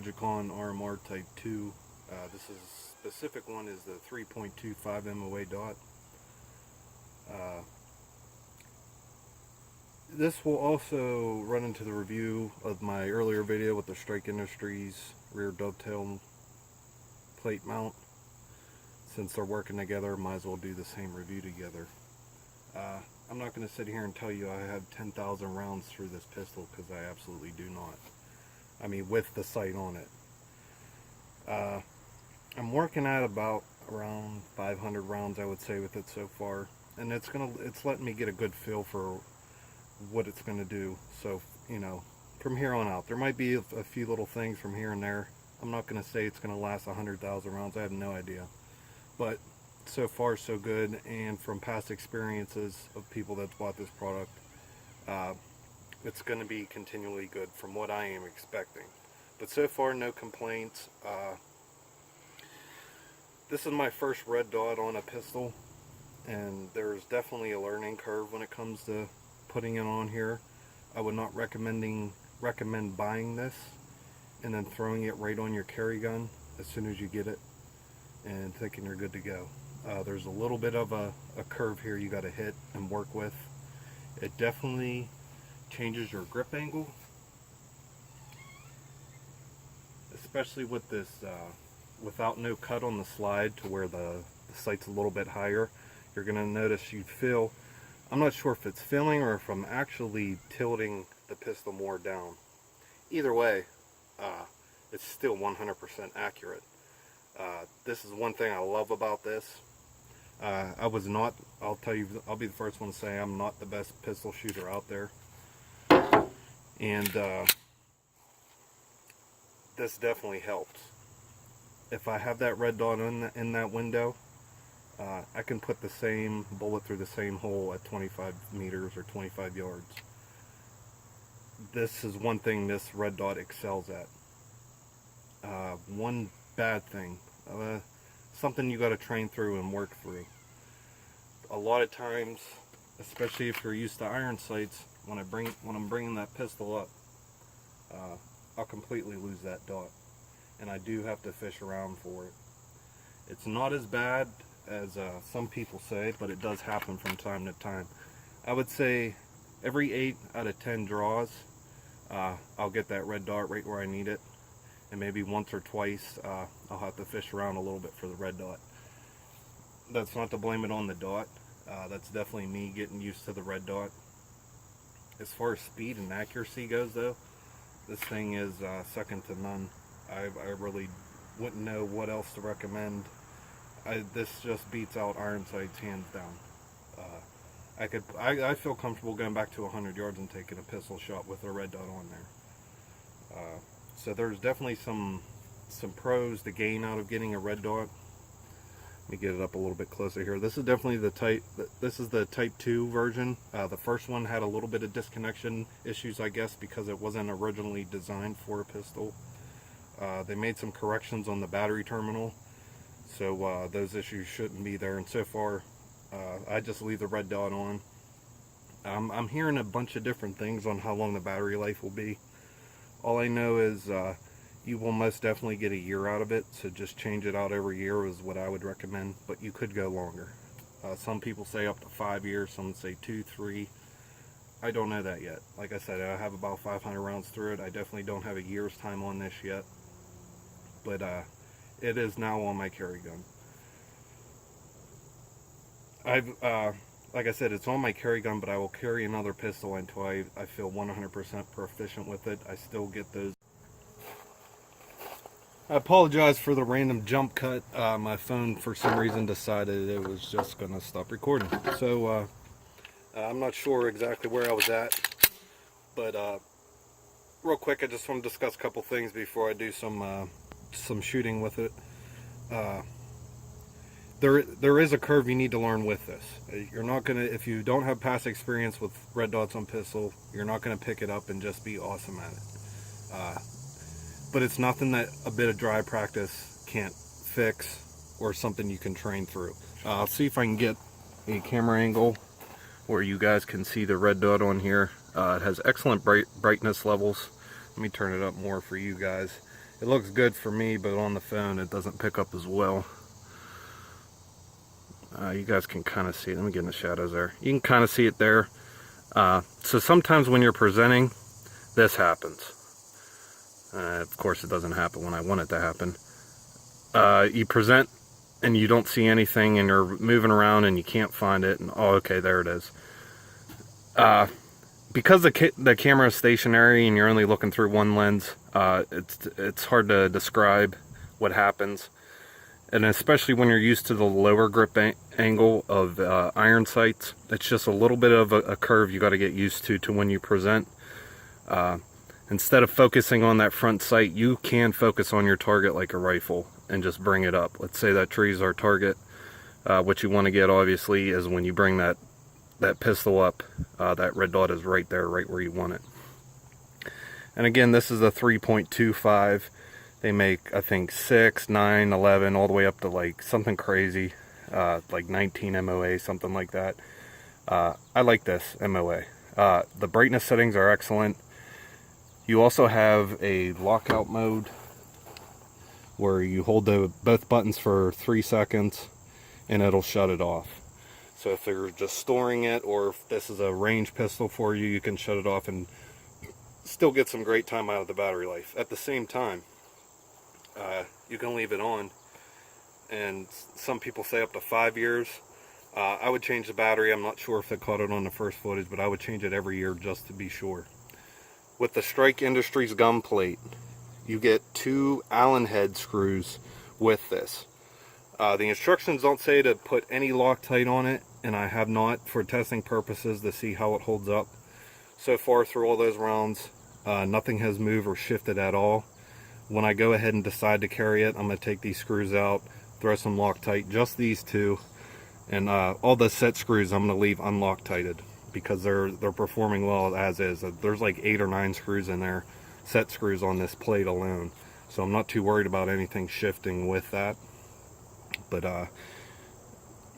Trijicon RMR Type 2. This is specific one is the 3.25 MOA dot. This will also run into the review of my earlier video with the Strike Industries rear dovetail plate mount. Since they're working together, might as well do the same review together. I'm not going to sit here and tell you I have 10,000 rounds through this pistol, because I absolutely do not. I mean, with the sight on it. I'm working at about around 500 rounds, I would say, with it so far, and it's letting me get a good feel for what it's going to do. So, you know, from here on out, there might be a few little things from here and there. I'm not going to say it's going to last 100,000 rounds. I have no idea, but so far so good. And from past experiences of people that bought this product, it's going to be continually good from what I am expecting. But so far, no complaints. This is my first red dot on a pistol, and there's definitely a learning curve when it comes to putting it on here. I would not recommend buying this and then throwing it right on your carry gun as soon as you get it and thinking you're good to go. There's a little bit of a curve here you got to hit and work with. It definitely changes your grip angle, especially with this without no cut on the slide to where the sight's a little bit higher. You're going to notice you feel, I'm not sure if it's feeling or if I'm actually tilting the pistol more down. Either way, it's still 100% accurate. This is one thing I love about this. I was not, I'll tell you, I'll be the first one to say I'm not the best pistol shooter out there. And this definitely helps. If I have that red dot in that window, I can put the same bullet through the same hole at 25 meters or 25 yards. This is one thing this red dot excels at. One bad thing, something you got to train through and work through. A lot of times, especially if you're used to iron sights, when I'm bringing that pistol up, I'll completely lose that dot, and I do have to fish around for it. It's not as bad as some people say, but it does happen from time to time. I would say every 8 out of 10 draws, I'll get that red dot right where I need it, and maybe once or twice I'll have to fish around a little bit for the red dot. That's not to blame it on the dot. That's definitely me getting used to the red dot. As far as speed and accuracy goes, though, this thing is second to none. I really wouldn't know what else to recommend. This just beats out iron sights hands down. I feel comfortable going back to 100 yards and taking a pistol shot with a red dot on there. So there's definitely some pros to gain out of getting a red dot. Let me get it up a little bit closer here. This is definitely the Type 2 version. The first one had a little bit of disconnection issues, I guess, because it wasn't originally designed for a pistol. They made some corrections on the battery terminal, so those issues shouldn't be there. And so far, I just leave the red dot on. I'm hearing a bunch of different things on how long the battery life will be. All I know is you will most definitely get a year out of it, so just change it out every year is what I would recommend, but you could go longer. Some people say up to 5 years, some say 2, 3. I don't know that yet. Like I said, I have about 500 rounds through it. I definitely don't have a year's time on this yet, but it is now on my carry gun. Like I said, it's on my carry gun, but I will carry another pistol until I feel 100% proficient with it. I still get those. I apologize for the random jump cut. My phone, for some reason, decided it was just going to stop recording. So, I'm not sure exactly where I was at. But, real quick, I just want to discuss a couple things before I do some shooting with it. There is a curve you need to learn with this. You're not going to, if you don't have past experience with red dots on pistol, you're not going to pick it up and just be awesome at it. But it's nothing that a bit of dry practice can't fix or something you can train through. I'll see if I can get a camera angle where you guys can see the red dot on here. It has excellent brightness levels. Let me turn it up more for you guys. It looks good for me, but on the phone it doesn't pick up as well. You guys can kind of see it. Let me get in the shadows there. You can kind of see it there. So sometimes when you're presenting, this happens. Of course, it doesn't happen when I want it to happen. You present and you don't see anything, and you're moving around and you can't find it, and oh, okay, there it is. Because the camera is stationary and you're only looking through one lens, it's hard to describe what happens. And especially when you're used to the lower grip angle of iron sights, it's just a little bit of a curve you got to get used to when you present. Instead of focusing on that front sight, you can focus on your target like a rifle and just bring it up. Let's say that tree's our target. What you want to get, obviously, is when you bring that pistol up, that red dot is right there, right where you want it. And again, this is a 3.25. They make, I think, 6, 9, 11, all the way up to like something crazy, like 19 MOA, something like that. I like this MOA. The brightness settings are excellent. You also have a lockout mode where you hold both buttons for 3 seconds and it'll shut it off. So if you're just storing it, or if this is a range pistol for you, you can shut it off and still get some great time out of the battery life. At the same time, you can leave it on, and some people say up to 5 years. I would change the battery. I'm not sure if they caught it on the first footage, but I would change it every year just to be sure. With the Strike Industries gum plate, you get 2 Allen head screws with this. The instructions don't say to put any Loctite on it, and I have not, for testing purposes, to see how it holds up. So far through all those rounds, nothing has moved or shifted at all. When I go ahead and decide to carry it, I'm going to take these screws out, throw some Loctite, just these 2, and all the set screws I'm going to leave unloctited because they're performing well as is. There's like 8 or 9 screws in there, set screws on this plate alone, so I'm not too worried about anything shifting with that. But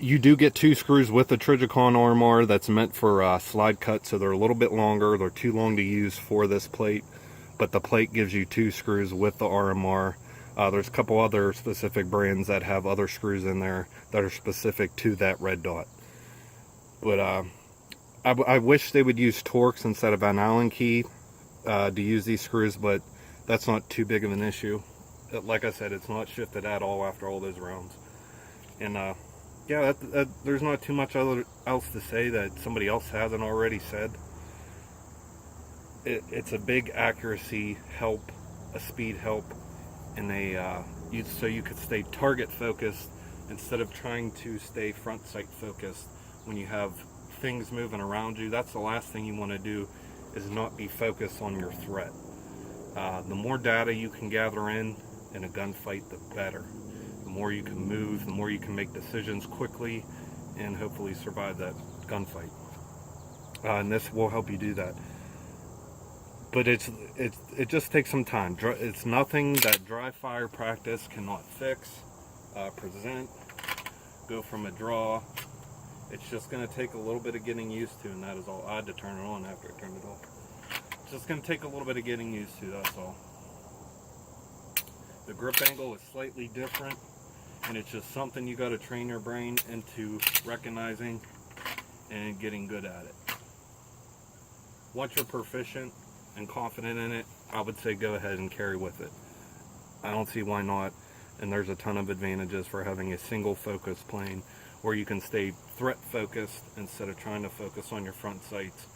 you do get 2 screws with the Trijicon RMR that's meant for slide cut, so they're a little bit longer. They're too long to use for this plate, but the plate gives you 2 screws with the RMR. There's a couple other specific brands that have other screws in there that are specific to that red dot. But I wish they would use Torx instead of an Allen key to use these screws, but that's not too big of an issue. Like I said, it's not shifted at all after all those rounds. And yeah, there's not too much else to say that somebody else hasn't already said. It's a big accuracy help, a speed help, and so you could stay target focused instead of trying to stay front sight focused when you have things moving around you. That's the last thing you want to do, is not be focused on your threat. The more data you can gather in a gunfight, the better. The more you can move, the more you can make decisions quickly and hopefully survive that gunfight. And this will help you do that. But it just takes some time. It's nothing that dry fire practice cannot fix. Present, go from a draw. It's just going to take a little bit of getting used to, and that is all. I had to turn it on after I turned it off. It's just going to take a little bit of getting used to, that's all. The grip angle is slightly different, and it's just something you got to train your brain into recognizing and getting good at it. Once you're proficient and confident in it, I would say go ahead and carry with it. I don't see why not, and there's a ton of advantages for having a single focus plane where you can stay threat focused instead of trying to focus on your front sights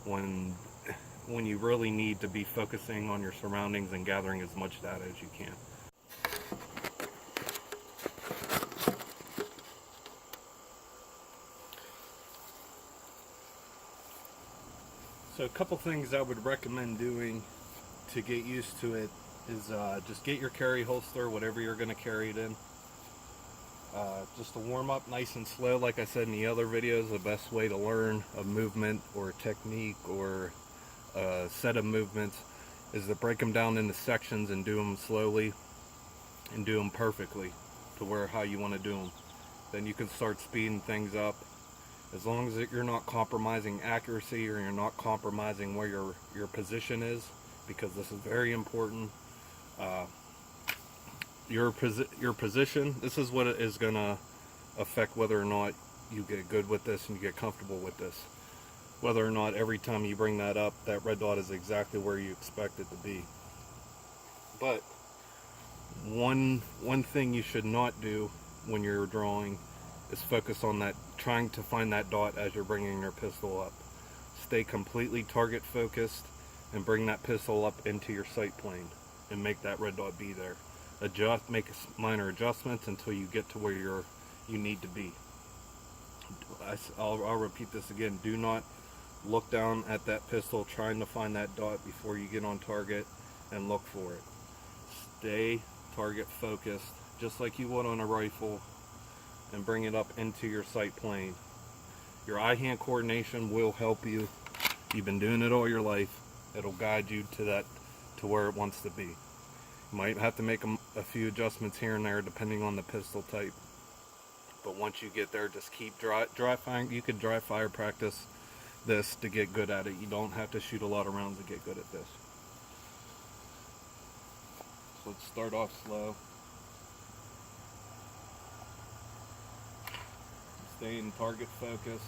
when you really need to be focusing on your surroundings and gathering as much data as you can. So a couple things I would recommend doing to get used to it is just get your carry holster, whatever you're going to carry it in. Just to warm up nice and slow. Like I said in the other videos, the best way to learn a movement or a technique or a set of movements is to break them down into sections and do them slowly and do them perfectly to how you want to do them. Then you can start speeding things up. As long as you're not compromising accuracy or you're not compromising where your position is, because this is very important. your position. This is what is going to affect whether or not you get good with this and you get comfortable with this. Whether or not every time you bring that up, that red dot is exactly where you expect it to be. But one thing you should not do when you're drawing is focus on that, trying to find that dot as you're bringing your pistol up. Stay completely target focused and bring that pistol up into your sight plane and make that red dot be there. Make minor adjustments until you get to where you need to be. I'll repeat this again. Do not look down at that pistol trying to find that dot before you get on target and look for it. Stay target focused just like you would on a rifle and bring it up into your sight plane. Your eye-hand coordination will help you. You've been doing it all your life. It'll guide you to where it wants to be. You might have to make a few adjustments here and there depending on the pistol type. But once you get there, just keep dry firing. You can dry fire practice this to get good at it. You don't have to shoot a lot of rounds to get good at this. So let's start off slow. Staying target focused.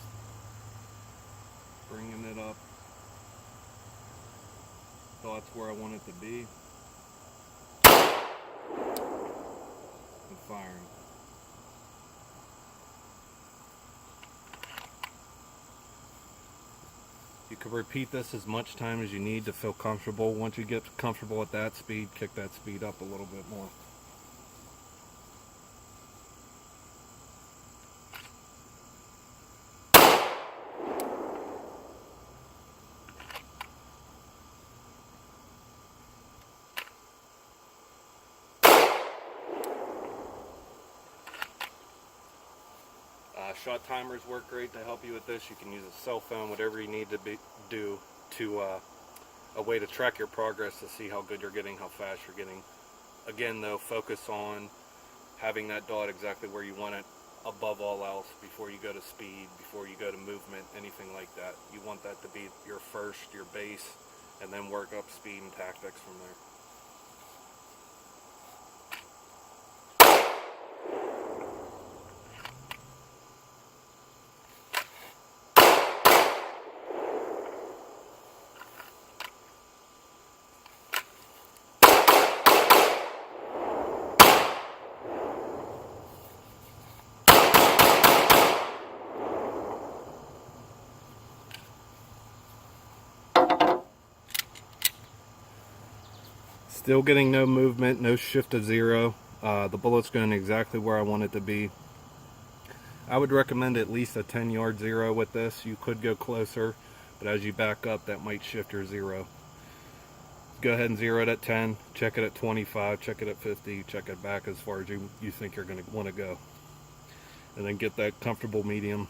Bringing it up. That's where I want it to be. And firing. You can repeat this as much time as you need to feel comfortable. Once you get comfortable at that speed, kick that speed up a little bit more. Shot timers work great to help you with this. You can use a cell phone, whatever you need to do to a way to track your progress to see how good you're getting, how fast you're getting. Again though, focus on having that dot exactly where you want it above all else before you go to speed, before you go to movement, anything like that. You want that to be your first, your base, and then work up speed and tactics from there. Still getting no movement, no shift to zero. The bullet's going exactly where I want it to be. I would recommend at least a 10-yard zero with this. You could go closer, but as you back up, that might shift your zero. Go ahead and zero it at 10, check it at 25, check it at 50, check it back as far as you think you're going to want to go. And then get that comfortable medium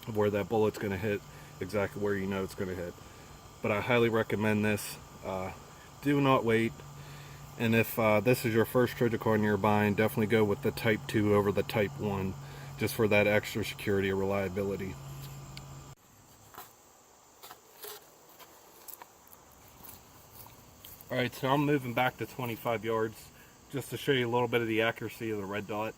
of where that bullet's going to hit exactly where you know it's going to hit. But I highly recommend this. Do not wait, and if this is your first Trijicon you're buying, definitely go with the Type 2 over the Type 1, just for that extra security or reliability. Alright, so I'm moving back to 25 yards just to show you a little bit of the accuracy of the red dot.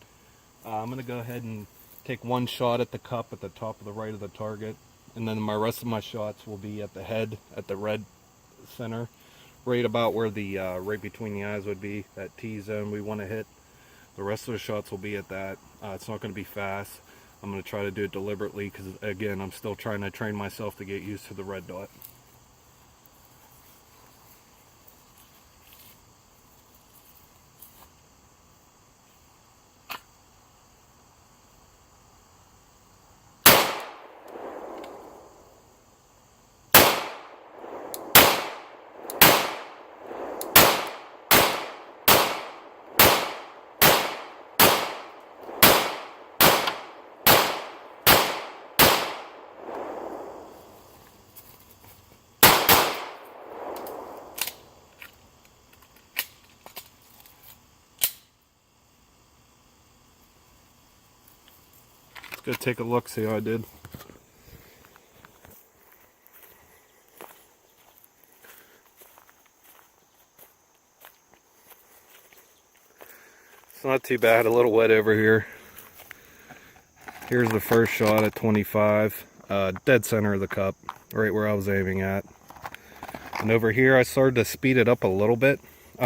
I'm going to go ahead and take one shot at the cup at the top of the right of the target, and then my rest of my shots will be at the head, at the red center, right about where the right between the eyes would be, that T-zone we want to hit. The rest of the shots will be at that. It's not going to be fast. I'm going to try to do it deliberately because, again, I'm still trying to train myself to get used to the red dot. Go take a look, see how I did. It's not too bad, a little wet over here. Here's the first shot at 25, dead center of the cup, right where I was aiming at. And over here I started to speed it up a little bit.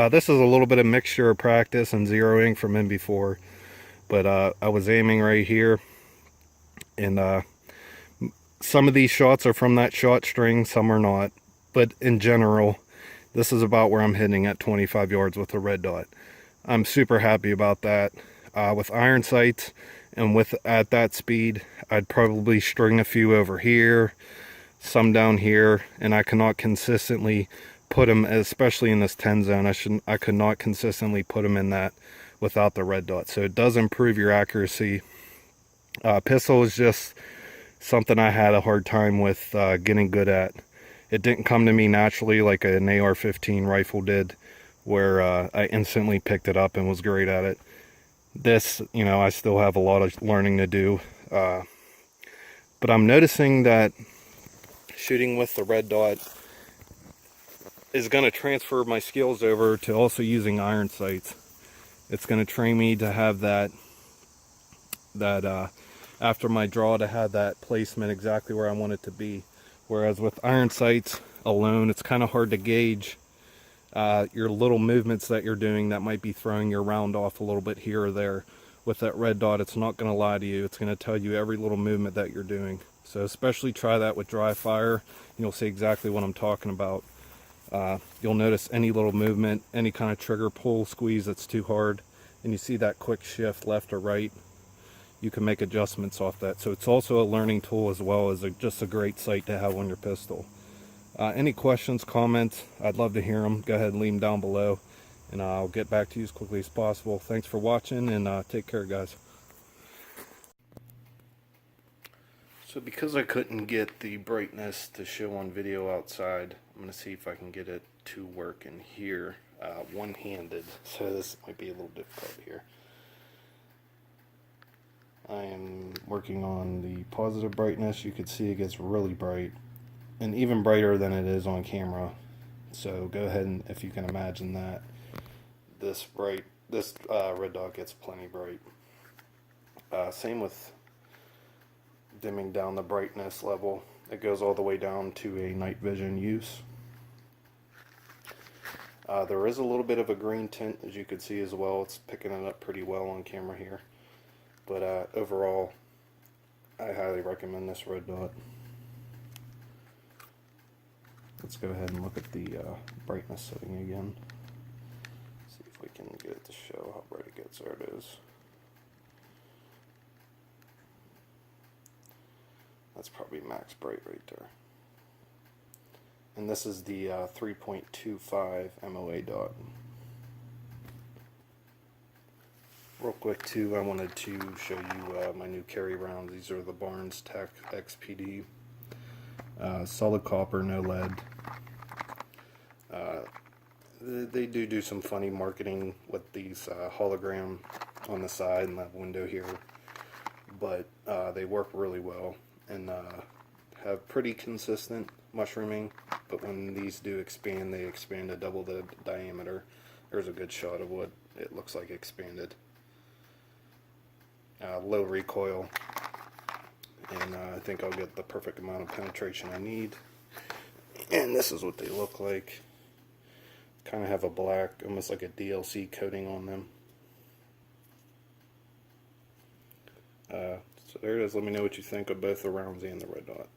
This is a little bit of mixture of practice and zeroing from in before, but I was aiming right here, and some of these shots are from that shot string, some are not, but in general this is about where I'm hitting at 25 yards with a red dot. I'm super happy about that. With iron sights and at that speed, I'd probably string a few over here, some down here, and I cannot consistently put them, especially in this 10 zone. I could not consistently put them in that without the red dot. So it does improve your accuracy. Pistol is just something I had a hard time with getting good at. It didn't come to me naturally like an AR-15 rifle did, where I instantly picked it up and was great at it. This, you know, I still have a lot of learning to do, but I'm noticing that shooting with the red dot is going to transfer my skills over to also using iron sights. It's going to train me to have that after my draw, to have that placement exactly where I want it to be. Whereas with iron sights alone, it's kind of hard to gauge your little movements that you're doing that might be throwing your round off a little bit here or there. With that red dot, it's not going to lie to you. It's going to tell you every little movement that you're doing. So especially try that with dry fire, and you'll see exactly what I'm talking about. You'll notice any little movement, any kind of trigger pull, squeeze that's too hard, and you see that quick shift left or right. You can make adjustments off that. So it's also a learning tool as well as just a great sight to have on your pistol. Any questions, comments, I'd love to hear them. Go ahead and leave them down below, and I'll get back to you as quickly as possible. Thanks for watching, and take care, guys. So because I couldn't get the brightness to show on video outside, I'm going to see if I can get it to work in here one-handed. So this might be a little difficult here. I am working on the positive brightness. You can see it gets really bright, and even brighter than it is on camera. So go ahead and, if you can imagine that, this red dot gets plenty bright. Same with dimming down the brightness level. It goes all the way down to a night vision use. There is a little bit of a green tint, as you can see as well. It's picking it up pretty well on camera here. But overall, I highly recommend this red dot. Let's go ahead and look at the brightness setting again. See if we can get it to show how bright it gets. There it is. That's probably max bright right there. And this is the 3.25 MOA dot. Real quick too, I wanted to show you my new carry rounds. These are the Barnes Tech XPD. Solid copper, no lead. They do some funny marketing with these hologram on the side and that window here, but they work really well and have pretty consistent mushrooming. But when these do expand, they expand to double the diameter. There's a good shot of what it looks like expanded. Low recoil, and I think I'll get the perfect amount of penetration I need. And this is what they look like. Kind of have a black, almost like a DLC coating on them. So there it is. Let me know what you think of both the rounds and the red dot.